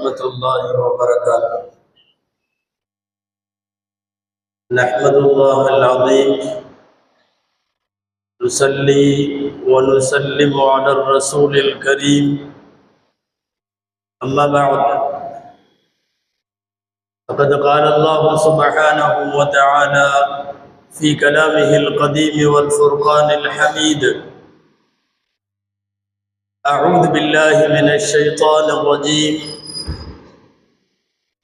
ورحمة الله وبركاته. نحمد الله العظيم نصلي ونسلم على الرسول الكريم. أما بعد، فقد قال الله سبحانه وتعالى في كلامه القديم والفرقان الحميد: أعوذ بالله من الشيطان الرجيم.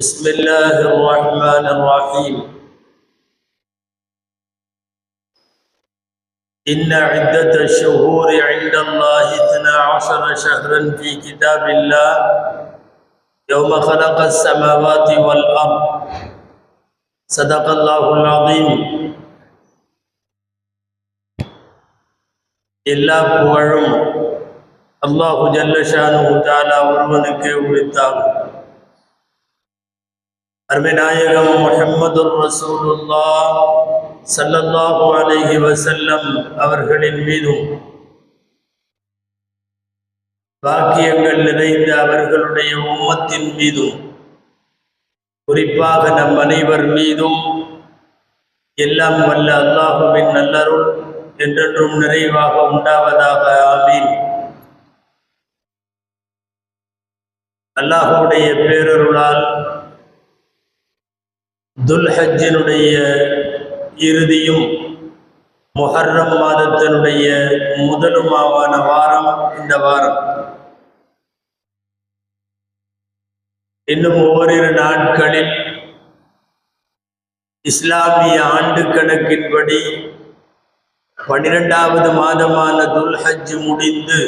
بسم الله الرحمن الرحيم. إن عدة الشهور عند الله 12 شهرا في كتاب الله يوم خلق السماوات والأرض. صدق الله العظيم. எல்லா புகழும் அல்லாஹு ஜல்ல ஷானுஹு தஆலா ஒருவனுக்கே உரித்தாகும். அருமை நாயகம் முஹம்மதுர் ரசூலுல்லாஹ் ஸல்லல்லாஹு அலைஹி வஸல்லம் அவர்களின் மீதும் பாக்கியங்கள் நிறைந்த அவர்களுடைய உம்மத்தின் மீதும் குறிப்பாக நம் அனைவர் மீதும் எல்லாம் வல்ல அல்லாஹுவின் நல்லருள் என்றென்றும் நிறைவாக உண்டாவதாக. ஆமீன். அல்லாஹுடைய பேரருளால் துல்ஹஜ்ஜினுடைய இறுதியும் முஹர்ரம் மாதத்தினுடைய முதலுமாவான வாரம் இந்த வாரம். இன்னும் ஓரிரு நாட்களில் இஸ்லாமிய ஆண்டு கணக்கின்படி 12வது மாதமான துல்ஹஜ் முடிந்து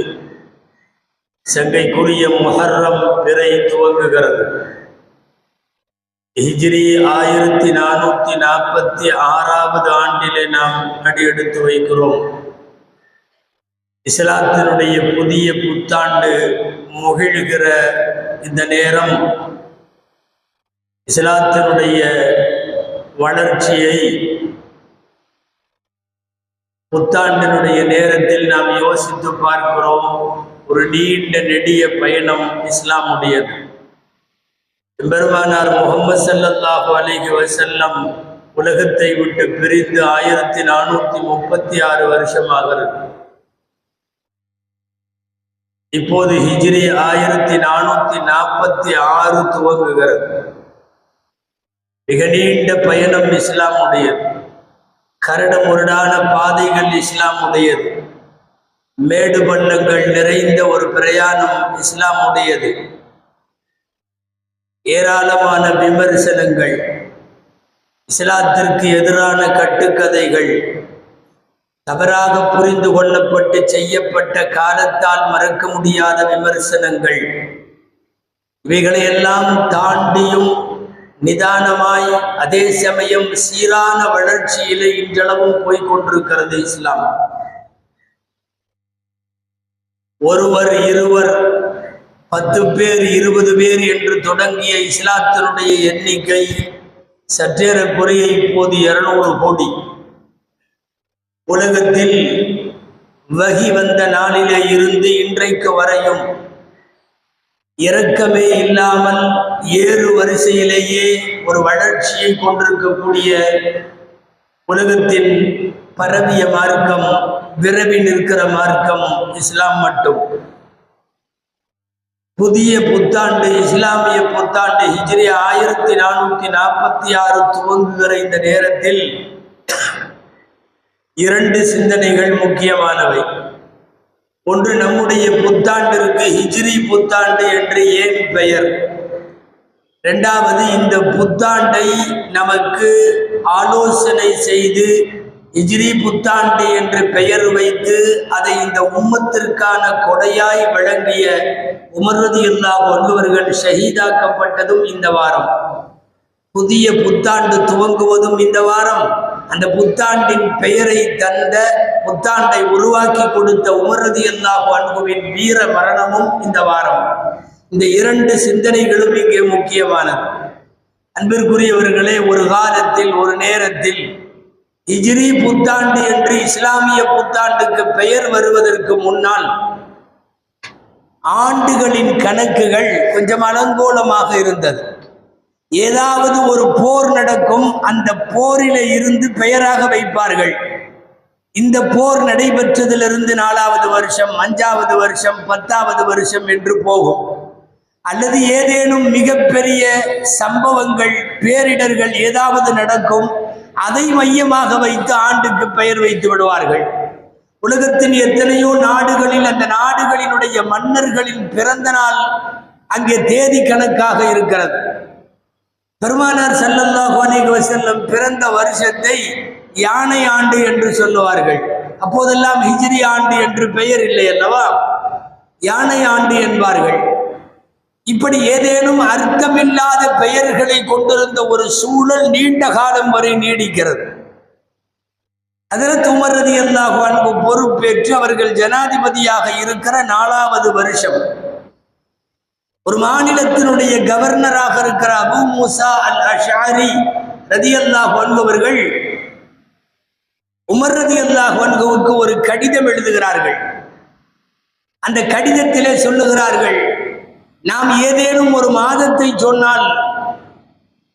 சங்கைக்குரிய முஹர்ரம் பிறை துவங்குகிறது. ஹிஜ்ரி 1446வது ஆண்டிலே நாம் அடியெடுத்து வைக்கிறோம். இஸ்லாத்தினுடைய புதிய புத்தாண்டு முகிழ்கிற இந்த நேரம் இஸ்லாத்தினுடைய வளர்ச்சியை புத்தாண்டினுடைய நேரத்தில் நாம் யோசித்து பார்க்கிறோம். ஒரு நீண்ட நெடிய பயணம் இஸ்லாமுடையது. பெருமானார் முஹம்மது ஸல்லல்லாஹு அலைஹி வஸல்லம் உலகத்தை விட்டு பிரிந்து 1436 வருஷமாகிறது. இப்போது ஹிஜ்ரி 1446 துவங்குகிறது. மிக நீண்ட பயணம் இஸ்லாமுடையது. கரடு முரடான பாதைகள் இஸ்லாமுடையது. மேடு பள்ளங்கள் நிறைந்த ஒரு பிரயாணம் இஸ்லாமுடையது. ஏராளமான விமர்சனங்கள், இஸ்லாத்திற்கு எதிரான கட்டுக்கதைகள், தவறாக புரிந்து கொள்ளப்பட்டு செய்யப்பட்ட காலத்தால் மறக்க முடியாத விமர்சனங்கள், இவைகளையெல்லாம் தாண்டியும் நிதானமாய் அதே சமயம் சீரான வளர்ச்சியிலே இன்றளவும் போய்கொண்டிருக்கிறது இஸ்லாம். ஒருவர், இருவர், 10 பேர், 20 பேர் என்று தொடங்கிய இஸ்லாத்தினுடைய எண்ணிக்கை சற்றேறக்குறைய இப்போது 200 கோடி. உலகத்தில் வஹி வந்த நாளிலே இருந்து இன்றைக்கு வரையும் இரக்கமே இல்லாமல் ஏறு வரிசையிலேயே ஒரு வளர்ச்சியை கொண்டிருக்கக்கூடிய உலகத்தின் பரவிய மார்க்கம், விரவி நிற்கிற மார்க்கம் இஸ்லாம் மட்டும். புதிய புத்தாண்டு, இஸ்லாமிய புத்தாண்டு ஹிஜ்ரி 1446 துவங்குகிற இந்த நேரத்தில் 2 சிந்தனைகள் முக்கியமானவை. ஒன்று, நம்முடைய புத்தாண்டிற்கு ஹிஜ்ரி புத்தாண்டு என்று ஏன் பெயர்? 2வது, இந்த புத்தாண்டை நமக்கு ஆலோசனை செய்து ஹிஜ்ரி புத்தாண்டு என்று பெயர் வைத்து அதை இந்த உம்மத்திற்கான கொடையாய் வழங்கிய உமர் ரலியல்லாஹு அன்ஹு அவர்கள் ஷஹீதாக்கப்பட்டதும் இந்த வாரம். புதிய புத்தாண்டு துவங்குவதும் இந்த வாரம். அந்த புத்தாண்டின் பெயரை தந்த, புத்தாண்டை உருவாக்கி கொடுத்த உமர் ரலியல்லாஹு அன்ஹுவின் வீர மரணமும் இந்த வாரம். இந்த 2 சிந்தனைகளும் இங்கே முக்கியமானது. அன்பிற்குரியவர்களே, ஒரு காலத்தில், ஒரு நேரத்தில் ஹிஜ்ரி புத்தாண்டு என்று இஸ்லாமிய புத்தாண்டுக்கு பெயர் வருவதற்கு முன்னால் ஆண்டுகளின் கணக்குகள் கொஞ்சம் அலங்கோலமாக இருந்தது. ஏதாவது ஒரு போர் நடக்கும், அந்த போரில இருந்து பெயராக வைப்பார்கள். இந்த போர் நடைபெற்றதிலிருந்து 4வது வருஷம், 5வது வருஷம், 10வது வருஷம் என்று போகும். அல்லது ஏதேனும் மிகப்பெரிய சம்பவங்கள், பேரிடர்கள் ஏதாவது நடக்கும், அதை மையமாக வைத்து ஆண்டுக்கு பெயர் வைத்து விடுவார்கள். உலகத்தின் எத்தனையோ நாடுகளில் அந்த நாடுகளினுடைய மன்னர்களின் பிறந்த நாள் அங்கே தேதி கணக்காக இருக்கிறது. பெருமானார் ஸல்லல்லாஹு அலைஹி வஸல்லம் பிறந்த வருஷத்தை யானை ஆண்டு என்று சொல்லுவார்கள். அப்போதெல்லாம் ஹிஜ்ரி ஆண்டு என்று பெயர் இல்லை அல்லவா, யானை ஆண்டு என்பார்கள். இப்படி ஏதேனும் அர்த்தமில்லாத பெயர்களை கொண்டிருந்த ஒரு சூழல் நீண்ட காலம் வரை நீடிக்கிறது. ஹஜ்ரத் உமர் ரலியல்லாஹு அன்ஹு பொறுப்பேற்று அவர்கள் ஜனாதிபதியாக இருக்கிற 4வது வருஷம் ஒரு மாநிலத்தினுடைய கவர்னராக இருக்கிற அபு மூசா அல் அஷ்அரி ரலியல்லாஹு அன்ஹு அவர்கள் உமர் ரலியல்லாஹு அன்ஹுவுக்கு ஒரு கடிதம் எழுதுகிறார்கள். அந்த கடிதத்திலே சொல்லுகிறார்கள், நாம் ஏதேனும் ஒரு மாதத்தை சொன்னால்,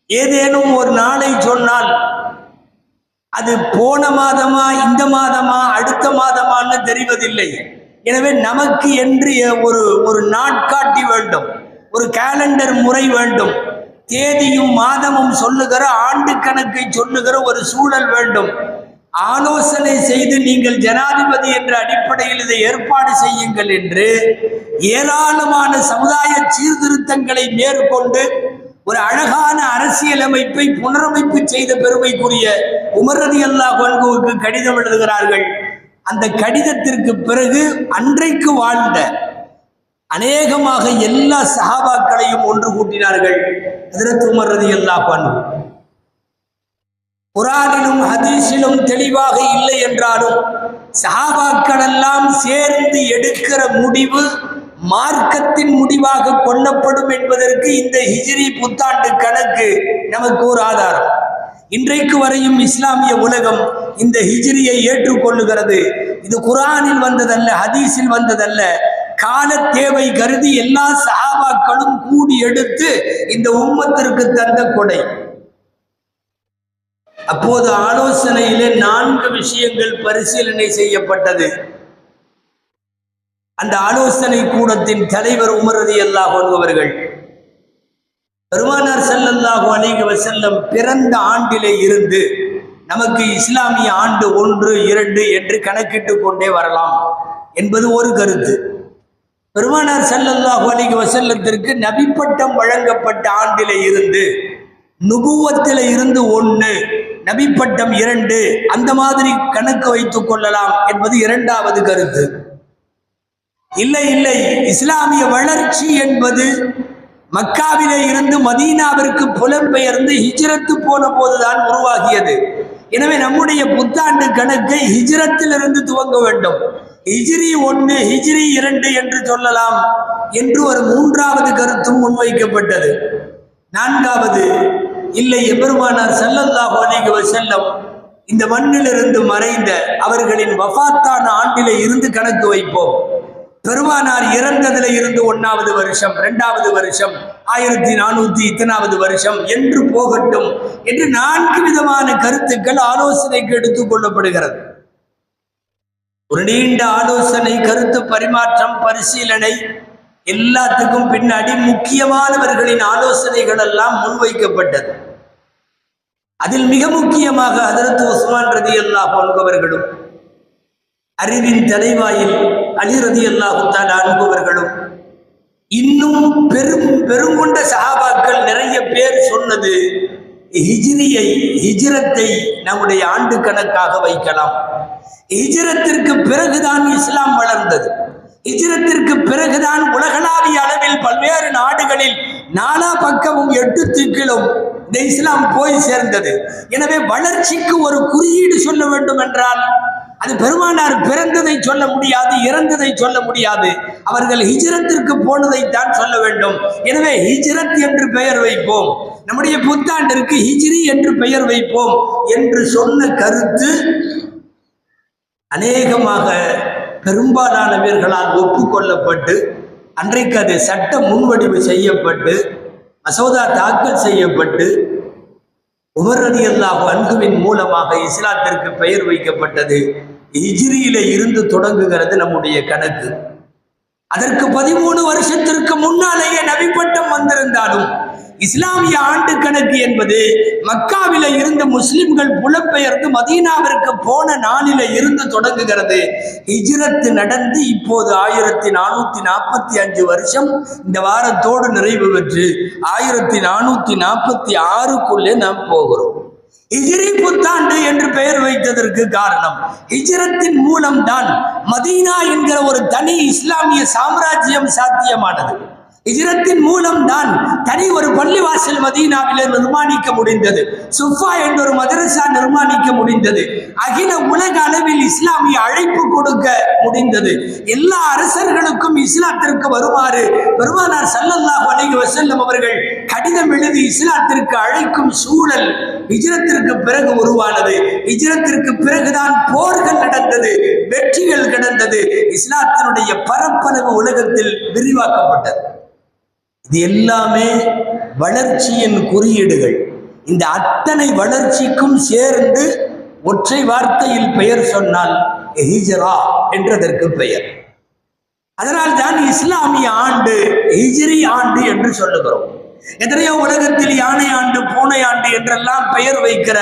ஏதேனும் ஒரு நாளை சொன்னால், அது போன மாதமா இந்த மாதமா அடுத்த மாதமான்னு தெரிவதில்லை. எனவே நமக்கு என்று ஒரு நாட்காட்டி வேண்டும், ஒரு கேலண்டர் முறை வேண்டும், தேதியும் மாதமும் சொல்லுகிற ஆண்டு கணக்கை சொல்லுகிற ஒரு சூழல் வேண்டும். ஆலோசனை செய்து நீங்கள் ஜனாதிபதி என்ற அடிப்படையில் இதை ஏற்பாடு செய்யுங்கள் என்று ஏராளமான சமுதாய சீர்திருத்தங்களை மேற்கொண்டு ஒரு அழகான அரசியலமைப்பை புனரமைப்பு செய்த பெருமைக்குரிய உமர் ரலியல்லாஹு அன்ஹுவுக்கு கடிதம் எழுதுகிறார்கள். அந்த கடிதத்திற்கு பிறகு அன்றைக்கு வாழ்ந்த அநேகமாக எல்லா சஹாபாக்களையும் ஒன்று கூட்டினார்கள். ஹஜ்ரத் உமர் ரலியல்லாஹு அன்ஹு குர்ஆனிலும் ஹதீஸிலும் தெளிவாக இல்லை என்றாலும் சஹாபாக்கள் எல்லாம் சேர்ந்து எடுக்கிற முடிவு மார்க்கத்தின் முடிவாக கொள்ளப்படும் என்பதற்கு இந்த ஹிஜ்ரி புத்தாண்டு கணக்கு நமக்கு ஒரு ஆதாரம். இன்றைக்கு வரையும் இஸ்லாமிய உலகம் இந்த ஹிஜ்ரியை ஏற்றுக்கொள்ளுகிறது. இது குர்ஆனில் வந்ததல்ல, ஹதீஸில் வந்ததல்ல, கால தேவை கருதி எல்லா சஹாபாக்களும் கூடி எடுத்து இந்த உம்மத்திற்கு தந்த கொடை. அப்போது ஆலோசனையிலே 4 விஷயங்கள் பரிசீலனை செய்யப்பட்டது. அந்த ஆலோசனை கூடத்தின் தலைவர் உமர் ரலியல்லாஹு அன்ஹு அவர்கள் பெருமானார் ஸல்லல்லாஹு அலைஹி வஸல்லம் பிறந்த ஆண்டிலே இருந்து நமக்கு இஸ்லாமிய ஆண்டு 1, 2 என்று கணக்கிட்டு கொண்டே வரலாம் என்பது ஒரு கருத்து. பெருமானார் ஸல்லல்லாஹு அலைஹி வஸல்லத்திற்கு நபிப்பட்டம் வழங்கப்பட்ட ஆண்டிலே இருந்து, நுபுவத்திலே இருந்து 1, நபிப்பட்டம் 2, அந்த மாதிரி கணக்கு வைத்துக் கொள்ளலாம் என்பது 2வது கருத்து. இல்லை இல்லை, இஸ்லாமிய வளர்ச்சி என்பது மக்காவிலே இருந்து மதீனாவிற்கு புலம்பெயர்ந்து ஹிஜ்ரத்து போன போதுதான் உருவாகியது. எனவே நம்முடைய புத்தாண்டு கணக்கை ஹிஜ்ரத்திலிருந்து துவங்க வேண்டும். ஹிஜ்ரி 1, ஹிஜ்ரி 2 என்று சொல்லலாம் என்று ஒரு 3வது கருத்தும் முன்வைக்கப்பட்டது. 4வது, இல்லை, எபெருமானார் ஸல்லல்லாஹு அலைஹி வஸல்லம் இந்த மண்ணிலிருந்து மறைந்த அவர்களின் வஃபாத்தான ஆண்டிலே இருந்து கணக்கு வைப்போம். பெருமானார் இறந்ததில் இருந்து 1வது வருஷம், 2வது வருஷம், 1400 இத்தனாவது வருஷம் என்று போகட்டும் என்று 4 விதமான கருத்துக்கள் ஆலோசனைக்கு எடுத்துக் கொள்ளப்படுகிறது. ஒரு நீண்ட ஆலோசனை, கருத்து பரிமாற்றம், பரிசீலனை, எல்லாத்துக்கும் பின்னாடி முக்கியமானவர்களின் ஆலோசனைகள் எல்லாம் முன்வைக்கப்பட்டது. அதில் மிக முக்கியமாக ஹஜ்ரத் உஸ்மான் ரலியல்லாஹு அன்ஹு அவர்களும், அறிவின் தலைவாயில் அலி ரலியல்லாஹு தஆலா அன்ஹு அவர்களும், இன்னும் பெருங்கொண்ட சஹாபாக்கள் நிறைய பேர் சொன்னது ஹிஜ்ரத்தை நம்முடைய ஆண்டு கணக்காக வைக்கலாம். ஹிஜ்ரத்திற்கு பிறகுதான் இஸ்லாம் வளர்ந்தது. ஹிஜ்ரத்திற்கு பிறகுதான் உலகளாவிய அளவில் பல்வேறு நாடுகளில் 4 பக்கமும் 8 திக்கிலும் இந்த இஸ்லாம் போய் சேர்ந்தது. எனவே வளர்ச்சிக்கு ஒரு குறியீடு சொல்ல வேண்டும் என்றால் அது பெருமானார் பிறந்ததை சொல்ல முடியாது, இறந்ததை சொல்ல முடியாது, அவர்கள் ஹிஜ்ரத்திற்கு போனதைத்தான் சொல்ல வேண்டும். எனவே ஹிஜ்ரத் என்று பெயர் வைப்போம், நம்முடைய புத்தாண்டிற்கு ஹிஜ்ரி என்று பெயர் வைப்போம் என்று சொன்ன கருத்து அநேகமாக பெரும்பாலானவர்களால் ஒப்புக்கொள்ளப்பட்டு அன்றைக்கு அது சட்ட முன்வடிவு செய்யப்பட்டு மசோதா தாக்கல் செய்யப்பட்டு உமர் ரலியல்லாஹு அன்ஹுவின் மூலமாக இஸ்லாத்திற்கு பெயர் வைக்கப்பட்டது. ஹிஜ்ரியில இருந்து தொடங்குகிறது நம்முடைய கணக்கு. அதற்கு 13 வருஷத்திற்கு முன்னாலேயே நபி பட்டம் வந்திருந்தாலும் இஸ்லாமிய ஆண்டு கணக்கு என்பது மக்காவில இருந்து முஸ்லிம்கள் புலம்பெயர்ந்து மதீனாவிற்கு போன நாளில இருந்து தொடங்குகிறது. ஹிஜ்ரத் நடந்து இப்போது 1445 வருஷம் இந்த வாரத்தோடு நிறைவு பெற்று 1446க்குள்ளே நாம் போகிறோம். ஹிஜ்ரி புத்தாண்டு என்று பெயர் வைத்ததற்கு காரணம் ஹிஜ்ரத்தின் மூலம்தான் மதீனா என்கிற ஒரு தனி இஸ்லாமிய சாம்ராஜ்யம் சாத்தியமானது. ஹிஜ்ரத்தின் மூலம்தான் தனி ஒரு பள்ளிவாசல் மதீனாவிலே நிர்மாணிக்க முடிந்தது. சுஃபா என்ற ஒரு மதரசா நிர்மாணிக்க முடிந்தது. அகில உலக அளவில் இஸ்லாமிய அழைப்பு கொடுக்க முடிந்தது. எல்லா அரசர்களுக்கும் இஸ்லாத்திற்கு வருமாறு பெருமானார் ஸல்லல்லாஹு அலைஹி வஸல்லம் அவர்கள் கடிதம் எழுதி இஸ்லாத்திற்கு அழைக்கும் சூழல் ஹிஜ்ரத்திற்கு பிறகு உருவானது. ஹிஜ்ரத்திற்கு பிறகுதான் போர்கள் நடந்தது, வெற்றிகள் கிடந்தது, இஸ்லாத்தினுடைய பரப்பளவு உலகத்தில் விரிவாக்கப்பட்டது. இது எல்லாமே வளர்ச்சியின் குறியீடுகள். இந்த அத்தனை வளர்ச்சிக்கும் சேர்ந்து ஒற்றை வார்த்தையில் பெயர் சொன்னால் ஹிஜ்ரா என்றதற்கு பெயர். அதனால் தான் இஸ்லாமிய ஆண்டு ஹிஜ்ரி ஆண்டு என்று சொல்லுகிறோம். எத்தனையோ உலகத்தில் யானை ஆண்டு, பூனை ஆண்டு என்றெல்லாம் பெயர் வைக்கிற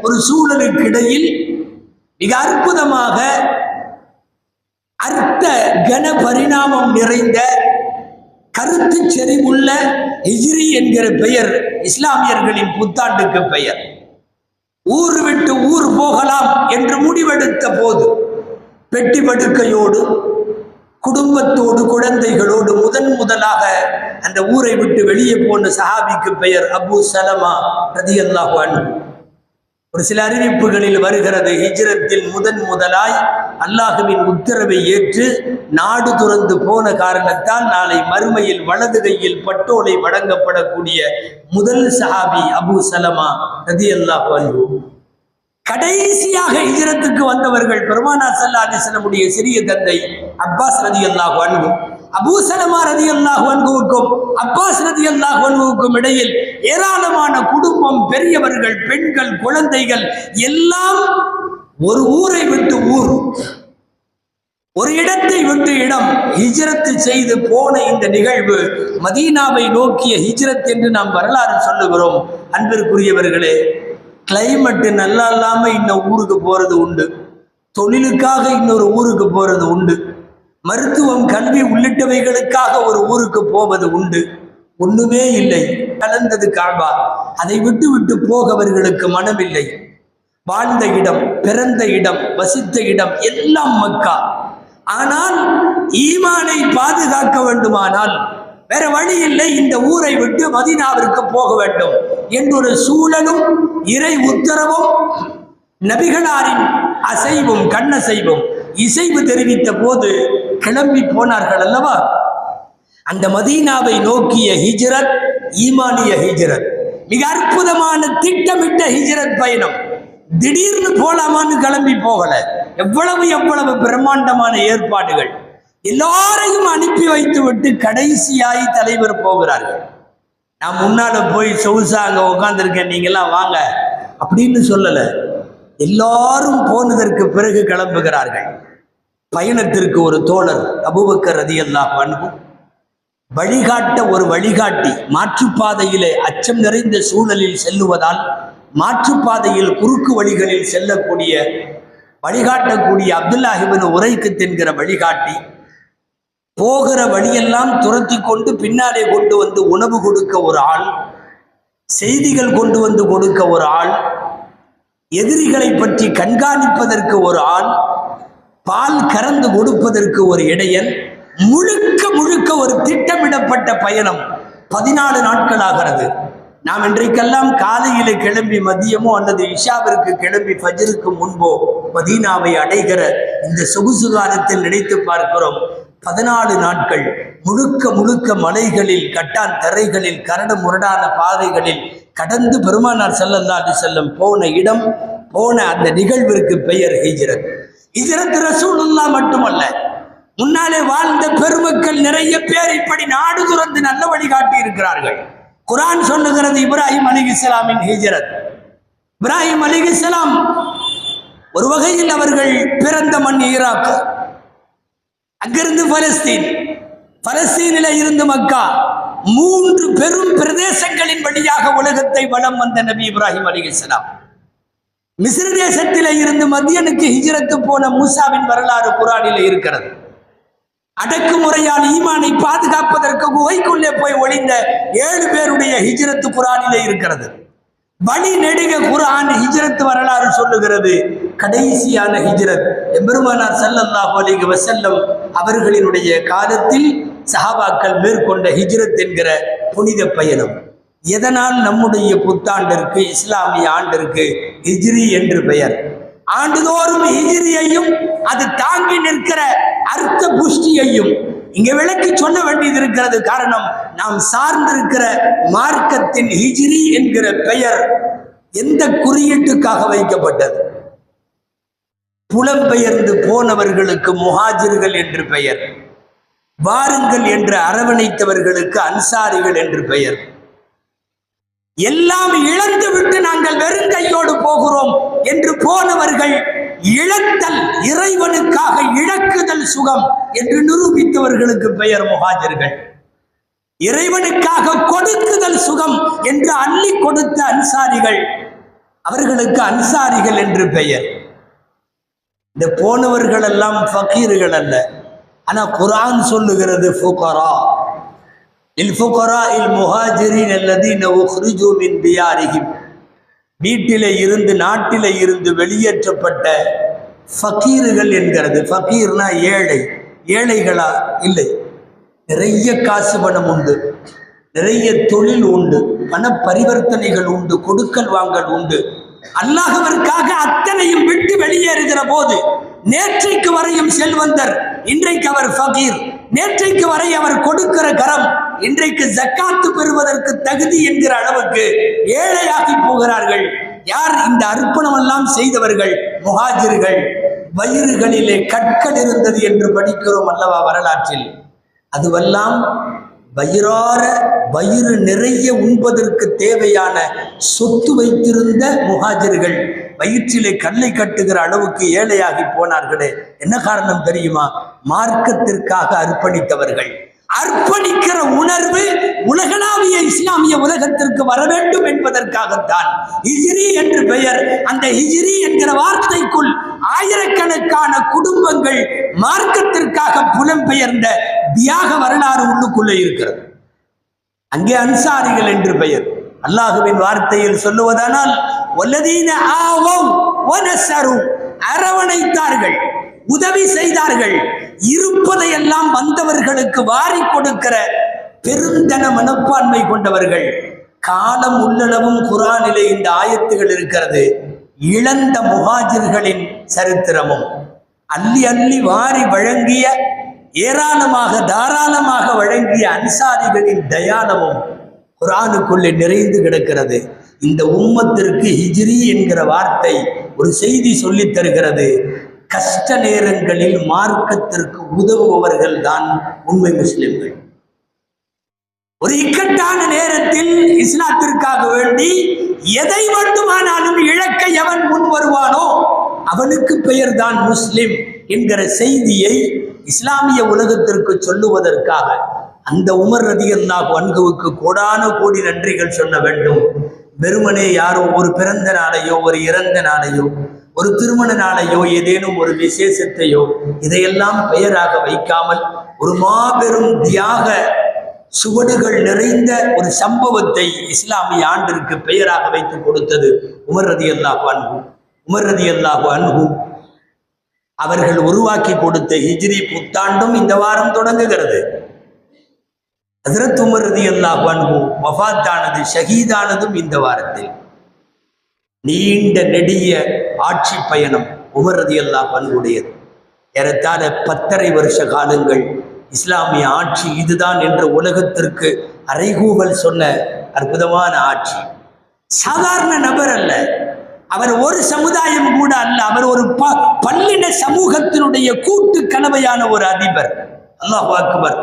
ஒரு சூழலுக்கு இடையில் மிக அற்புதமாக அர்த்த கன பரிணாமம் நிறைந்த கருத்து செறிவுள்ள ஹிஜ்ரி என்கிற பெயர் இஸ்லாமியர்களின் புத்தாண்டுக்கு பெயர். ஊர் விட்டு ஊர் போகலாம் என்று முடிவெடுத்த போது பெட்டி படுக்கையோடு குடும்பத்தோடு குழந்தைகளோடு முதலாக அந்த ஊரை விட்டு வெளியே போன சஹாபிக்கு பெயர் அபூ சலமா ரலியல்லாஹு அன்ஹு. ஒரு சில அறிவிப்புகளில் வருகிறது, ஹிஜ்ரத்தில் முதலாய் அல்லாஹ்வின் உத்தரவை ஏற்று நாடு துறந்து போன காரணத்தால் நாளை மறுமையில் வலது கையில் பட்டோலை வழங்கப்படக்கூடிய முதல் சஹாபி அபூ சலமா ரலியல்லாஹு அன்ஹு. கடைசியாக ஹிஜ்ரத்துக்கு வந்தவர்கள் பெருமானார் ஸல்லல்லாஹு அலைஹி வஸல்லமுடைய சிறிய தந்தை அப்பாஸ் ரலியல்லாஹு அன்ஹு. அபூ சலமா ரலியல்லாஹு அன்ஹுவுக்கும் அப்பாஸ் ரலியல்லாஹு அன்ஹுவுக்கும் இடையில் ஏராளமான குடும்பம், பெரியவர்கள், பெண்கள், குழந்தைகள் எல்லாம் ஒரு ஊரை விட்டு ஊர், ஒரு இடத்தை விட்டு இடம் ஹிஜ்ரத் செய்து போன இந்த நிகழ்வு மதீனாவை நோக்கிய ஹிஜ்ரத் என்று நாம் வரலாறு சொல்லுகிறோம். அன்பிற்குரியவர்களே, கிளைமேட் நல்லா இல்லாம இன்னும் ஊருக்கு போறது உண்டு, தொழிலுக்காக இன்னொரு ஊருக்கு போறது உண்டு, மருத்துவம், கல்வி உள்ளிட்டவைகளுக்காக ஒரு ஊருக்கு போவது உண்டு. ஒண்ணுமே இல்லை, கலந்தது காபா. அதை விட்டு விட்டு போகவர்களுக்கு மனமில்லை. வாழ்ந்த இடம், பிறந்த இடம், வசித்த இடம் எல்லாம் மக்கா. ஆனால் ஈமானை பாதுகாக்க வேண்டுமானால் வேற வழி இல்லை, இந்த ஊரை விட்டு மதீனாவிற்கு போக வேண்டும் என்றொரு சூழலும் இறை உத்தரவும் நபிகளாரின் அசைவும் கண்ணசைவும் இசைவு தெரிவித்த போது கிளம்பி போனார்கள் அல்லவா. அந்த மதீனாவை நோக்கிய ஹிஜ்ரத் ஈமானிய ஹிஜ்ரத், மிக அற்புதமான திட்டமிட்ட ஹிஜ்ரத் பயணம். திடீர்னு போலாமான்னு கிளம்பி போகல. எவ்வளவு பிரம்மாண்டமான ஏற்பாடுகள். எல்லாரையும் அனுப்பி வைத்து விட்டு கடைசியாய் தலைவர் போகிறார்கள். நான் முன்னால போய் சொகுசா அங்க உட்கார்ந்துருக்கேன், நீங்கெல்லாம் வாங்க அப்படின்னு சொல்லல. எல்லாரும் போனதற்கு பிறகு கிளம்புகிறார்கள். பயணத்திற்கு ஒரு தோழர் அபூபக்கர் ரலியல்லாஹு அன்ஹு, வழிகாட்ட ஒரு வழிகாட்டி. மாற்றுப்பாதையிலே அச்சம் நிறைந்த சூழலில் செல்லுவதால் மாற்றுப்பாதையில் குறுக்கு வழிகளில் செல்லக்கூடிய வழிகாட்டக்கூடிய அப்துல்லாஹ் இப்னு உரைக்கத் என்கிற வழிகாட்டி போகிற வழியெல்லாம் துரத்தி கொண்டு பின்னாலே கொண்டு வந்து உணவு கொடுக்க ஒரு ஆள், செய்திகள் கொண்டு வந்து கொடுக்க ஒரு ஆள், எதிரிகளை பற்றி கண்காணிப்பதற்கு ஒரு ஆள், பால் கறந்து கொடுப்பதற்கு ஒரு இடையன், முழுக்க ஒரு திட்டமிடப்பட்ட பயணம். 14 நாட்கள் ஆகிறது. நாம் இன்றைக்கெல்லாம் காலையிலே கிளம்பி மதியமோ அல்லது இஷாவிற்கு கிளம்பி ஃபஜ்ருக்கு முன்போ மதீனாவை அடைகிற இந்த சொகுசு காலத்தில் நினைத்து பார்க்கிறோம். 14 நாட்கள் முழுக்க மலைகளில், கட்டான் தரைகளில், கரடு முரடான பாதைகளில் கடந்து பெருமானார் ஸல்லல்லாஹு அலைஹி வஸல்லம் போன இடம், போன அந்த நிகழ்விற்கு பெயர் ஹிஜ்ரத். ஹிஜ்ரத் ரசூலுல்லாஹ் மட்டுமல்ல, முன்னாலே வாழ்ந்த பெருமக்கள் நிறைய பேர் இப்படி நாடு துறந்து நல்ல வழிகாட்டி இருக்கிறார்கள். குர்ஆன் சொல்லுகிறது இப்ராஹிம் அலைஹிஸ்ஸலாமின் ஹிஜ்ரத். இப்ராஹிம் அலைஹிஸ்ஸலாம் ஒரு வகையில் அவர்கள் பிறந்த மண் ஈராக், அங்கிருந்து பலஸ்தீன், பலஸ்தீனில இருந்து மக்கா, 3 பெரும் பிரதேசங்களின் வழியாக உலகத்தை வலம் வந்த நபி இப்ராஹிம் அலைஹிஸ்ஸலாம். மிஸ்ர் தேசத்திலே இருந்து மத்தியனுக்கு ஹிஜ்ரத்து போன மூசாவின் வரலாறு குர்ஆனிலே இருக்கிறது. அடக்குமுறையால் ஈமானை பாதுகாப்பதற்கு குகைக்குள்ளே போய் ஒளிந்த 7 பேருடைய ஹிஜ்ரத்து குர்ஆனிலே இருக்கிறது. வழி நெடுக குர்ஆன் ஹிஜ்ரத் வரலாறு சொல்லுகிறது. கடைசியான ஹிஜ்ரத் எம்பெருமானார் ஸல்லல்லாஹு அலைஹி வஸல்லம் அவர்களினுடைய காலத்தில் சஹாபாக்கள் மேற்கொண்ட ஹிஜ்ரத் என்கிற புனித பயணம். எதனால் நம்முடைய புத்தாண்டிற்கு, இஸ்லாமிய ஆண்டிற்கு ஹிஜ்ரி என்று பெயர்? ஆண்டுதோறும் ஹிஜ்ரியையும் அது தாங்கி நிற்கிற அர்த்த புஷ்டியையும் இங்க விளக்கி சொல்ல வேண்டியது இருக்கிறது. காரணம், நாம் சார்ந்திருக்கிற மார்க்கத்தின் ஹிஜ்ரி என்கிற பெயர் எந்த குறியீட்டுக்காக வைக்கப்பட்டது? புலம்பெயர்ந்து போனவர்களுக்கு முஹாஜிர்கள் என்று பெயர், வாருங்கள் என்று அரவணைத்தவர்களுக்கு அன்சாரிகள் என்று பெயர். எல்லாம் இழந்து விட்டு நாங்கள் வெறுங்கையோடு போகிறோம் என்று போனவர்கள் இழத்தல், இறைவனுக்காக இழக்குதல் சுகம் என்று நிரூபித்தவர்களுக்கு பெயர் முஹாஜிர்கள். இறைவனுக்காக கொடுக்குதல் சுகம் என்று அள்ளி கொடுத்த அன்சாரிகள், அவர்களுக்கு அன்சாரிகள் என்று பெயர். இந்த போனவர்கள் எல்லாம் ஃபகீர்கள் அல்ல. ஆனா குர்ஆன் சொல்லுகிறது ஃபுகரா இல் முஹாஜிரின் அல்லதீன உக்ரிஜூ மின் தியாரிஹிம். வீட்டிலே இருந்து, நாட்டிலே இருந்து வெளியேற்றப்பட்ட ஃபகீர்கள் என்கிறது. ஃபகீர்னா ஏழை. ஏழைகளா? இல்லை, நிறைய காசு பணம் உண்டு, நிறைய தொழில் உண்டு, பண பரிவர்த்தனைகள் உண்டு, கொடுக்கல் வாங்கல் உண்டு. அல்லாஹ்விற்காக அத்தனையும் விட்டு வெளியேறுகிற போது நேற்றைக்கு வரையும் செல்வந்தர், இன்றைக்கு அவர் ஃபகீர். நேற்றைக்கு வரை அவர் கொடுக்கிற கரம் இன்றைக்கு ஜக்காத்து பெறுவதற்கு தகுதி என்கிற அளவுக்கு ஏழையாகி போகிறார்கள். யார் இந்த அர்ப்பணம் எல்லாம் செய்தவர்கள்? முஹாஜிர்கள். வயிறுகளிலே கற்கள் இருந்தது என்று படிக்கிறோம் அல்லவா வரலாற்றில். அதுவெல்லாம் வயிறார, வயிறு நிறைய உண்பதற்கு தேவையான சொத்து வைத்திருந்த முஹாஜிர்கள் வயிற்றிலே கல்லை கட்டுகிற அளவுக்கு ஏழையாகி போனார்களே. என்ன காரணம் தெரியுமா? மார்க்கத்திற்காக அர்ப்பணித்தவர்கள். அர்ப்பணிக்கிற உணர்வு உலகளாவிய இஸ்லாமிய உலகத்திற்கு வர வேண்டும் என்பதற்காகத்தான் ஹிஜ்ரி என்று பெயர். அந்த ஹிஜ்ரி என்கிற வார்த்தைக்குள் ஆயிரக்கணக்கான குடும்பங்கள் மார்க்கத்திற்காக புலம்பெயர்ந்த தியாக வரலாறு உள்ளுக்குள்ளே இருக்கிறது. அங்கே அன்சாரிகள் என்று பெயர். அல்லாஹுவின் வார்த்தையில் சொல்லுவதானால் வல்லதீன ஆவவ் வனஸரு, அரவணைத்தார்கள், உதவி செய்தார்கள், இருப்பதையெல்லாம் வந்தவர்களுக்கு வாரி கொடுக்கிற பெருந்தன மனப்பான்மை கொண்டவர்கள். காலம் உள்ளளவும் குர்ஆனிலே இந்த ஆயத்துகள் இருக்கிறது. இழந்த முஹாஜிர்களின் சரித்திரமும், அள்ளி அள்ளி வாரி வழங்கிய, ஏராளமாக தாராளமாக வழங்கிய அன்சாரிகளின் தயானமும் குர்ஆனுக்குள்ளே நிறைந்து கிடக்கிறது. இந்த உம்மத்திற்கு ஹிஜ்ரி என்கிற வார்த்தை ஒரு செய்தி சொல்லித் தருகிறது. கஷ்ட நேரங்களில் மார்க்கத்திற்கு உதவுபவர்கள் தான் உண்மை முஸ்லிம்கள். ஒரு இக்கட்டான நேரத்தில் இஸ்லாத்திற்காக வேண்டி எதை வேண்டுமானாலும் இழக்க எவன் முன் வருவானோ அவனுக்கு பெயர் தான் முஸ்லிம் என்கிற செய்தியை இஸ்லாமிய உலகத்திற்கு சொல்லுவதற்காக அந்த உமர் ரலியல்லாஹு அன்ஹுவுக்கு கோடான கோடி நன்றிகள் சொல்ல வேண்டும். வெறுமனே யாரோ ஒரு பிறந்த நாளையோ, ஒரு இறந்த நாளையோ, ஒரு திருமண நாளையோ, ஏதேனும் ஒரு விசேஷத்தையோ இதையெல்லாம் பெயராக வைக்காமல் ஒரு மாபெரும் தியாக சுவடுகள் நிறைந்த ஒரு சம்பவத்தை இஸ்லாமிய ஆண்டிற்கு பெயராக வைத்து கொடுத்தது உமர் ரலியல்லாஹு அன்ஹு. உமர் ரலியல்லாஹு அன்ஹு அவர்கள் உருவாக்கி கொடுத்த ஹிஜ்ரி புத்தாண்டும் இந்த வாரம் தொடங்குகிறது. ஹஜ்ரத் உமர் ரலியல்லாஹு அன்ஹு வஃபாத்தானது, ஷஹீதானதும் இந்த வாரத்தில். நீண்ட நெடிய ஆட்சி பயணம் உமர் ரலியல்லாஹு அன்ஹுடையது. ஏறத்தாழ 10.5 வருஷ காலங்கள் இஸ்லாமிய ஆட்சி இதுதான் என்ற உலகத்திற்கு அறைகூவல் சொன்ன அற்புதமான ஆட்சி. சாதாரண நபர் அல்ல, அவர் ஒரு சமுதாயம் கூட அல்ல, அவர் ஒரு பல்லின சமூகத்தினுடைய கூட்டு கலவையான ஒரு அதிபர். அல்லாஹ் அக்பர்.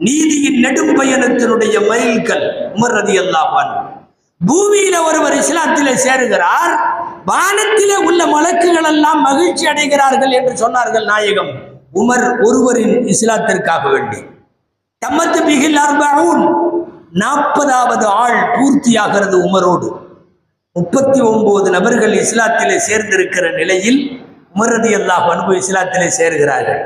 நீதியின் நெடும் பயணத்தினுடைய மைல்கல் உமர் ரலியல்லாஹு அன்ஹு. பூமியில ஒருவர் இஸ்லாத்திலே சேருகிறார், வானத்திலே உள்ள மலக்குகள் எல்லாம் மகிழ்ச்சி அடைகிறார்கள் என்று சொன்னார்கள் நாயகம். உமர் ஒருவரின் இஸ்லாத்திற்காக வேண்டி தம்மத்து பிகில் 40வது ஆள் பூர்த்தியாகிறது. உமரோடு 39 நபர்கள் இஸ்லாத்திலே சேர்ந்திருக்கிற நிலையில் உமர் ரலியல்லாஹு அன்ஹு இஸ்லாத்திலே சேர்கிறார்கள்.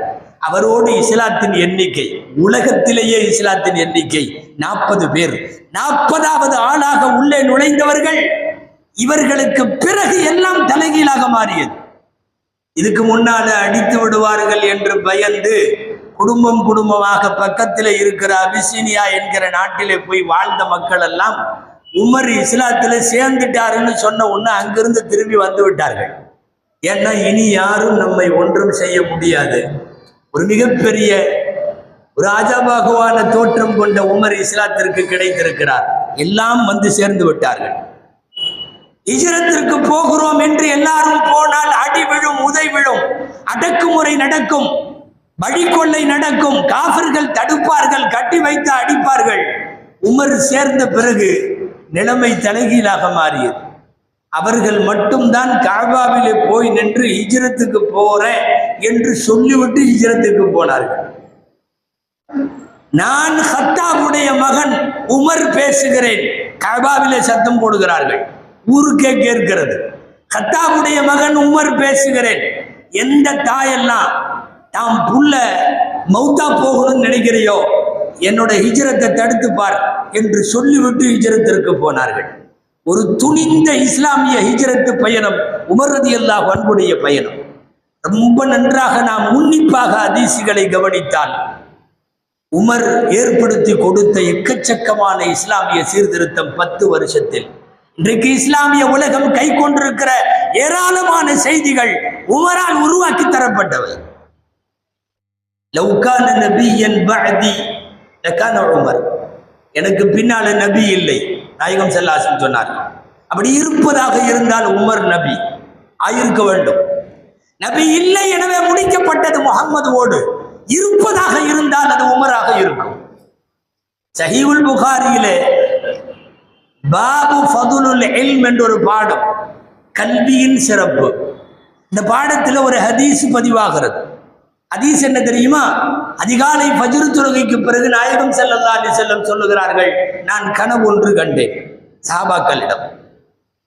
அவரோடு இஸ்லாத்தின் எண்ணிக்கை, உலகத்திலேயே இஸ்லாத்தின் எண்ணிக்கை 40 பேர். 40வது ஆளாக உள்ளே நுழைந்தவர்கள். இவர்களுக்கு பிறகு எல்லாம் தலைகீழாக மாறியது. இதுக்கு முன்னால அடித்து விடுவார்கள் என்று பயந்து குடும்பம் குடும்பமாக பக்கத்தில் இருக்கிற அபிசீனியா என்கிற நாட்டிலே போய் வாழ்ந்த மக்கள் எல்லாம் உமர் இஸ்லாத்துல சேர்ந்துட்டாருன்னு சொன்ன உடனே அங்கிருந்து திரும்பி வந்து விட்டார்கள். ஏன்னா இனி யாரும் நம்மை ஒன்றும் செய்ய முடியாது. ஒரு மிகப்பெரிய ஒரு ஆஜாபாகுவான தோற்றம் கொண்ட உமர் இஸ்லாத்திற்கு கிடைத்திருக்கிறார். எல்லாம் வந்து சேர்ந்து விட்டார்கள். ஹிஜ்ரத்திற்கு போகிறோம் என்று எல்லாரும் போனால் அடி விழும், உதை விழும், அடக்குமுறை நடக்கும், வழிகொள்ளை நடக்கும், காஃபிர்கள் தடுப்பார்கள், கட்டி வைத்து அடிப்பார்கள். உமர் சேர்ந்த பிறகு நிலைமை தலைகீழாக மாறியது. அவர்கள் மட்டும்தான் காபாவிலே போய் நின்று ஹிஜ்ரத்துக்கு போறேன் என்று சொல்லிவிட்டு ஹிஜ்ரத்துக்கு போனார்கள். நான் கத்தாபுடைய மகன் உமர் பேசுகிறேன், காபாவிலே சத்தம் போடுகிறார்கள், ஊருக்கே கேட்கிறது. கத்தாபுடைய மகன் உமர் பேசுகிறேன். எந்த தாயெல்லாம் தாம் புள்ள மௌத்தா போகணும்னு நினைக்கிறையோ என்னோட ஹிஜ்ரத்தை தடுத்து பார் என்று சொல்லிவிட்டு ஹிஜ்ரத்திற்கு போனார்கள். ஒரு துணிந்த இஸ்லாமிய ஹிஜ்ரத்து பயணம் உமர் ரலியல்லாஹு அன்ஹுடைய பயணம். ரொம்ப நன்றாக நாம் உன்னிப்பாக ஹதீஸ்களை கவனித்தால் உமர் ஏற்படுத்தி கொடுத்த எக்கச்சக்கமான இஸ்லாமிய சீர்திருத்தம் 10 வருஷத்தில் இன்றைக்கு இஸ்லாமிய உலகம் கை கொண்டிருக்கிற ஏராளமான செய்திகள் உமரால் உருவாக்கி தரப்பட்டவை. லவ்கான நபியன் பஅதி லகான உமர். எனக்கு பின்னால நபி இல்லை, நாயகம் ஸல்லல்லாஹு அலைஹி வஸல்லம் சொன்னார். அப்படி இருப்பதாக இருந்தால் உமர் நபி ஆயிருக்க வேண்டும். நபி இல்லை, எனவே முடிக்கப்பட்டது முஹம்மதுவோடு. இருப்பதாக இருந்தால் அது உமராக இருக்கும். சஹீஹுல் புகாரியிலே பாபு ஃபதுலுல் இல்ம் என்ற ஒரு பாடம், கல்வியின் சிறப்பு. இந்த பாடத்தில் ஒரு ஹதீஸ் பதிவாகிறது. ஹதீஸ் என்ன தெரியுமா? அதிகாலை ஃபஜ்ர் தொழுகைக்கு பிறகு நாயகம் ஸல்லல்லாஹு அலைஹி வஸல்லம் சொல்லுகிறார்கள், நான் கனவு ஒன்று கண்டேன். சஹாபாக்களிடம்,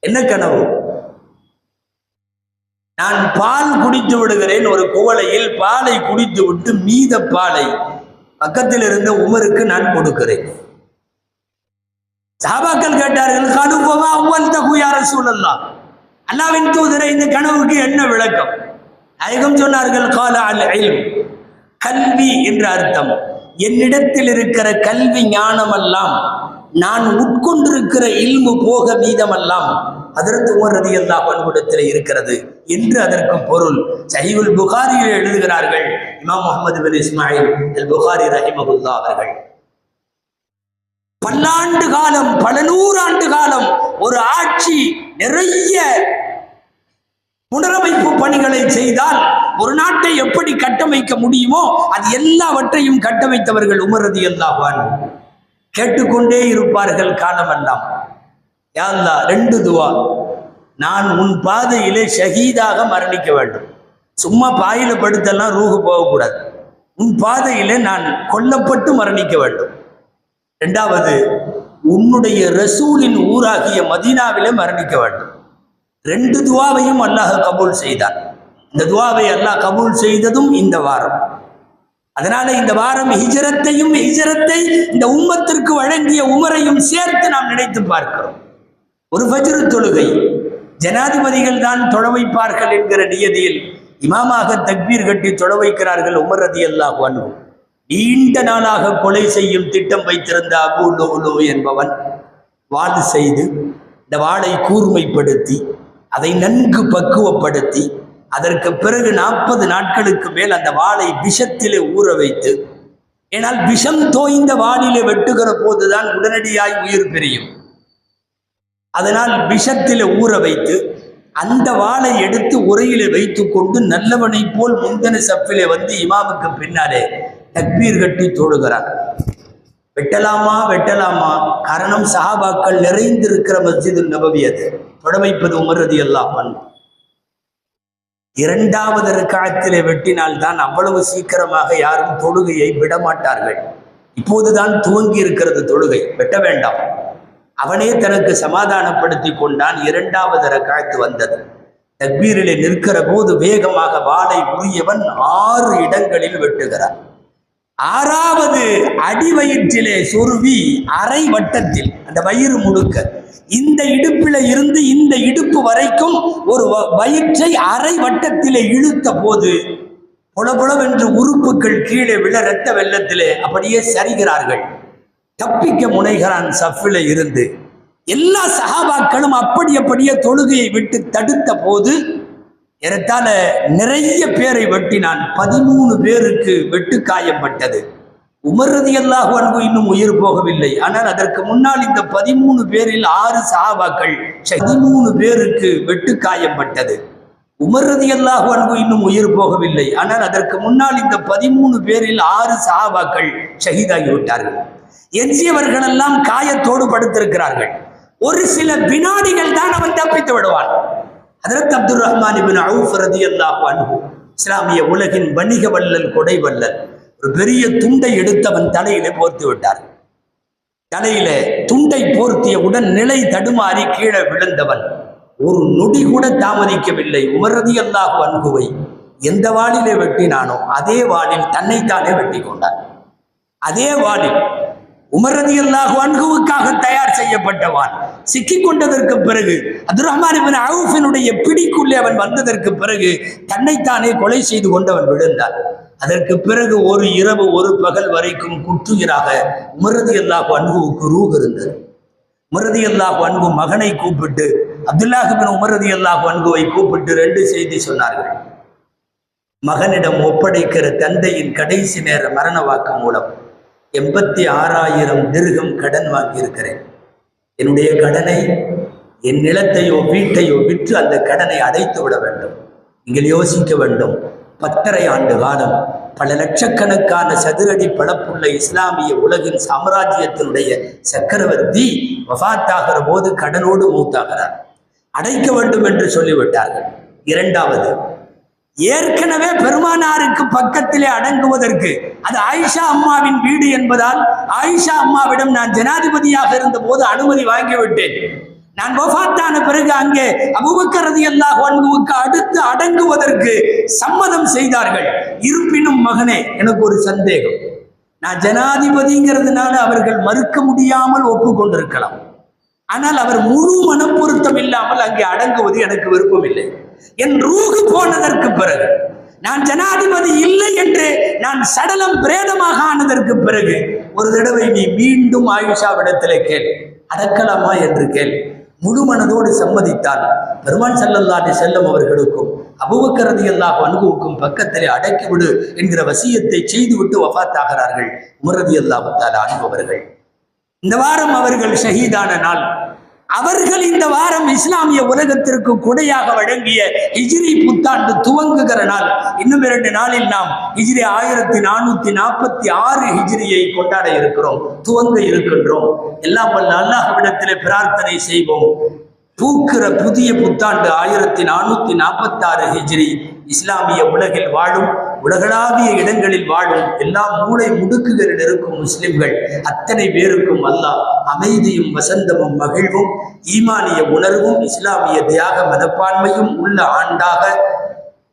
என்ன கனவு? நான் பால் குடித்து விடுகிறேன், ஒரு குவளையில் பாலை குடித்து விட்டு மீத பாலை பக்கத்தில் இருந்த உமருக்கு நான் கொடுக்கிறேன். சஹாபாக்கள் கேட்டார்கள், கனுபவா அவ்வல் தகு யா ரசூலல்லாஹ், அல்லாஹ்வின் தூதரே இந்த கனவுக்கு என்ன விளக்கம்? நாயகம் சொன்னார்கள், கால அல் இல்ம், கல்வி என்ற அர்த்தம். என்னிடத்தில் இருக்கிற கல்வி ஞானமெல்லாம், நான் உட்கொண்டிருக்கிற இல்மு போக மீதமெல்லாம் ஹஜ்ரத் உமர் ரலியல்லாஹு அன்ஹு இருக்கிறது என்று அதற்கு பொருள். சஹீஹுல் புகாரியில் எழுதுகிறார்கள் இமாம் முஹம்மது பின் இஸ்மாயில் அல் புகாரி ரஹிமஹுல்லாஹ் அவர்கள், பல்லாண்டு காலம், பல நூறாண்டு காலம் ஒரு ஆட்சி நிறைய புனரமைப்பு பணிகளை செய்தால் ஒரு நாட்டை எப்படி கட்டமைக்க முடியுமோ அது எல்லாவற்றையும் கட்டமைத்தவர்கள் உமர் ரலியல்லாஹு அன்ஹு. கேட்டுக்கொண்டே இருப்பார்கள் காலமெல்லாம். யா அல்லாஹ், 2 துவா. நான் உன் பாதையிலே ஷஹீதாக மரணிக்க வேண்டும். சும்மா பாயில படுத்தெல்லாம் ரூஹு போகக்கூடாது. உன் பாதையிலே நான் கொல்லப்பட்டு மரணிக்க வேண்டும். 2வது, உன்னுடைய ரசூலின் ஊராகிய மதீனாவிலே மரணிக்க வேண்டும். 2 துவாவையும் அல்லாஹ் கபூல் செய்தான். இந்த துவாவை அல்லாஹ் கபூல் செய்ததும் இந்த வாரம். அதனால இந்த வாரம் ஹிஜ்ரத்தையும் ஹிஜ்ரத்தை இந்த உம்மத்திற்கு வழங்கிய உமரையும் சேர்த்து நாம் நினைத்து பார்க்கிறோம். ஒரு ஃபஜ்ர் தொழுகை ஜனாதிபதிகள் தான் தொழ வைப்பார்கள் என்கிற நியதியில் இமாமாக தக்பீர் கட்டி தொழ வைக்கிறார்கள் உமர் ரலியல்லாஹு அன்ஹு. நீண்ட நாளாக கொலை செய்யும் திட்டம் வைத்திருந்த அபூ லுலு என்பவன் வாள் செய்து இந்த வாளை கூர்மைப்படுத்தி அதை நன்கு பக்குவப்படுத்தி அதற்கு பிறகு 40 நாட்களுக்கு மேல் அந்த வாளை விஷத்திலே ஊற வைத்து, ஏனால் விஷம் தோய்ந்த வாளிலே வெட்டுகிற போதுதான் உடனடியாய் உயிர் பிரியும். அதனால் விஷத்திலே ஊற வைத்து அந்த வாளை எடுத்து உரையிலே வைத்து கொண்டு நல்லவனை போல் முந்தன சப்பிலே வந்து இமாமுக்கு பின்னாலே தக்பீர் கட்டி தொழுகிறார். வெட்டலாமா வெட்டலாமா? காரணம் சஹாபாக்கள் நிறைந்திருக்கிற மஸ்ஜிது நபவி, அது தொட வைப்பது உமர் ரலியல்லாஹு அன்ஹு. இரண்டாவது ரக்காத்திலே வெட்டினால் தான் அவ்வளவு சீக்கிரமாக யாரும் தொழுகையை விடமாட்டார்கள். இப்போதுதான் துவங்கி இருக்கிறது தொழுகை, வெட்ட வேண்டாம். அவனே தனக்கு சமாதானப்படுத்தி கொண்டான். இரண்டாவது ரக்காத்து வந்தது. தக்பீரிலே நிற்கிற போது வேகமாக வாளை உரியவன் 6 இடங்களில் வெட்டுகிறார். 6வது அடிவயிற்றிலே சொருவி அரை வட்டத்தில், அந்த வயிறு முழுக்க, இந்த இடுப்பில இருந்து இந்த இடுப்பு வரைக்கும் ஒரு வயிற்றை அரை வட்டத்திலே இழுத்த போது புலபுலவென்று உறுப்புகள் கீழே விழ இரத்த வெள்ளத்திலே அப்படியே சரிகிறார்கள். தப்பிக்க முனைகிறான் சஃபில இருந்து. எல்லா சஹாபாக்களும் அப்படியே தொழுகையை விட்டு தடுத்த போது ஏறத்தாழ நிறைய பேரை வெட்டினான். 13 பேருக்கு வெட்டு காயப்பட்டது. உமர் ரலியல்லாஹு அன்ஹு இன்னும் உயிர் போகவில்லை. ஆனால் அதற்கு முன்னால் இந்த 13 பேரில் 6 சஹாபாக்கள் 13 பேருக்கு வெட்டு காயப்பட்டது. உமர் ரலியல்லாஹு அன்ஹு இன்னும் உயிர் போகவில்லை. ஆனால் அதற்கு முன்னால் இந்த 13 பேரில் 6 சஹாபாக்கள் ஷஹீதாகி விட்டார்கள். எஞ்சியவர்கள் எல்லாம் காயத்தோடு படுத்திருக்கிறார்கள். ஒரு சில வினாடிகள் தான் அவன் தப்பித்து விடுவான். ஹஜ்ரத் அப்துர் ரஹ்மான் இப்னு அவுஃப் ரலியல்லாஹு அன்ஹு, இஸ்லாமிய உலகின் வணிக வல்லல், கொடை வல்லல், ஒரு பெரிய துண்டை எடுத்தவன் தலையிலே போர்த்து விட்டார். தலையில துண்டை போர்த்தியவுடன் நிலை தடுமாறி கீழே விழுந்தவன் ஒரு நொடி கூட தாமதிக்கவில்லை. உமர் ரலியல்லாஹு அன்ஹுவை எந்த வாளிலே வெட்டினானோ அதே வாளில் தன்னைத்தானே வெட்டி கொண்டான். அதே வாளில் உமர் ரலியல்லாஹு அன்ஹுவுக்காக தயார் செய்யப்பட்ட வாள் சிக்கிக் கொண்டதற்கு பிறகு, அப்துர் ரஹ்மான் இப்னு அவுஃபினுடைய பிடிக்குள்ளே அவன் வந்ததற்கு பிறகு தன்னைத்தானே கொலை செய்து கொண்டவன் விழுந்தான். அதற்கு பிறகு ஒரு இரவு ஒரு பகல் வரைக்கும் குற்றுயிராக உமர் ரலியல்லாஹு அன்ஹுவுக்கு ரூஹ் இருந்தது. உமர் ரலியல்லாஹு அன்ஹு மகனை கூப்பிட்டு, அப்துல்லாஹ் இப்னு உமர் ரலியல்லாஹு அன்ஹுவை கூப்பிட்டு 2 செய்தி சொன்னார்கள். மகனிடம் ஒப்படைக்கிற தந்தையின் கடைசி நேர மரண வாக்கு மூலம் 86,000 திர்ஹம் கடன் வாங்கியிருக்கிறேன். என்னுடைய கடனை, என் நிலத்தையோ வீட்டையோ விற்று அந்த கடனை அடைத்து விட வேண்டும். நீங்கள் யோசிக்க வேண்டும். 10.5 ஆண்டு காலம் பல லட்சக்கணக்கான சதுரடி பளப்புள்ள இஸ்லாமிய உலகின் சாம்ராஜ்யத்தினுடைய சக்கரவர்த்தி வஃபாத்தாகிற போது கடனோடு மூத்தாகிறார். அடைக்க வேண்டும் என்று சொல்லிவிட்டார்கள். இரண்டாவது, ஏற்கனவே பெருமானாருக்கு பக்கத்திலே அடங்குவதற்கு, அது ஆயிஷா அம்மாவின் வீடு என்பதால் ஆயிஷா அம்மாவிடம் நான் ஜனாதிபதியாக இருந்த போது அனுமதி வாங்கிவிட்டேன். நான் வஃபாத்தான பிறகு அங்கே அபூபக்கர் ரலியல்லாஹு அன்ஹுவுக்கு அடுத்து அடங்குவதற்கு சம்மதம் செய்தார்கள். இருப்பினும் மகனே, எனக்கு ஒரு சந்தேகம். நான் ஜனாதிபதிங்கிறதுனால அவர்கள் மறுக்க முடியாமல் ஒப்புக்கொண்டிருக்கலாம். ஆனால் அவர் முழு மனப்பொருத்தம் இல்லாமல் அங்கே அடங்குவது எனக்கு விருப்பம் இல்லை. என் ரூஹு போனதற்கு பிறகு, நான் ஜனாதிபதி இல்லை என்று நான் சடலம் பிரேதமாக ஆனதற்கு பிறகு ஒரு தடவை நீ மீண்டும் ஆயிஷாவிடத்திலே கேள், அடக்கலாமா என்று கேள். முழு மனதோடு சம்மதித்தால் பெருமான் ஸல்லல்லாஹு அலைஹி வஸல்லம் அவர்களுக்கும் அபூபக்கர் ரலியல்லாஹு அன்ஹுவுக்கும் பக்கத்திலே அடக்கிவிடு என்கிற வசியத்தை செய்துவிட்டு வஃபாத்தாகிறார்கள் உமர் ரலியல்லாஹு தஆலா அன்ஹு அவர்கள். இந்த வாரம் அவர்கள் ஷஹீதான நாள். அவர்கள் இந்த வாரம் இஸ்லாமிய உலகத்திற்கு கொடையாக வழங்கிய ஹிஜ்ரி புத்தாண்டு துவங்குகிற நாள். இன்னும் 2 நாளில் நாம் ஹிஜ்ரி 1446 ஹிஜ்ரியை கொண்டாட இருக்கிறோம், துவங்க இருக்கின்றோம். எல்லாம் வல்ல அல்லாஹ்விடத்திலே பிரார்த்தனை செய்வோம். பூக்கிற புதிய புத்தாண்டு 1446 ஹிஜ்ரி இஸ்லாமிய உலகில் வாழும், உலகளாவிய இடங்களில் வாழும் எல்லா மூளை முடுக்குகளில் இருக்கும் முஸ்லிம்கள் அத்தனை பேருக்கும் அல்லாஹ் அமைதியும் வசந்தமும் மகிழ்வும் ஈமானிய உணர்வும் இஸ்லாமிய தியாக மனப்பான்மையும் உள்ள ஆண்டாக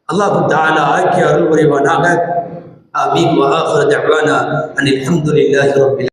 அல்லாஹு தஆலா ஆக்கி அருள் புரிவானாக. ஆமீன். வ ஆகிரு தஅவானா அனில் ஹம்துலில்லாஹி ரப்பில்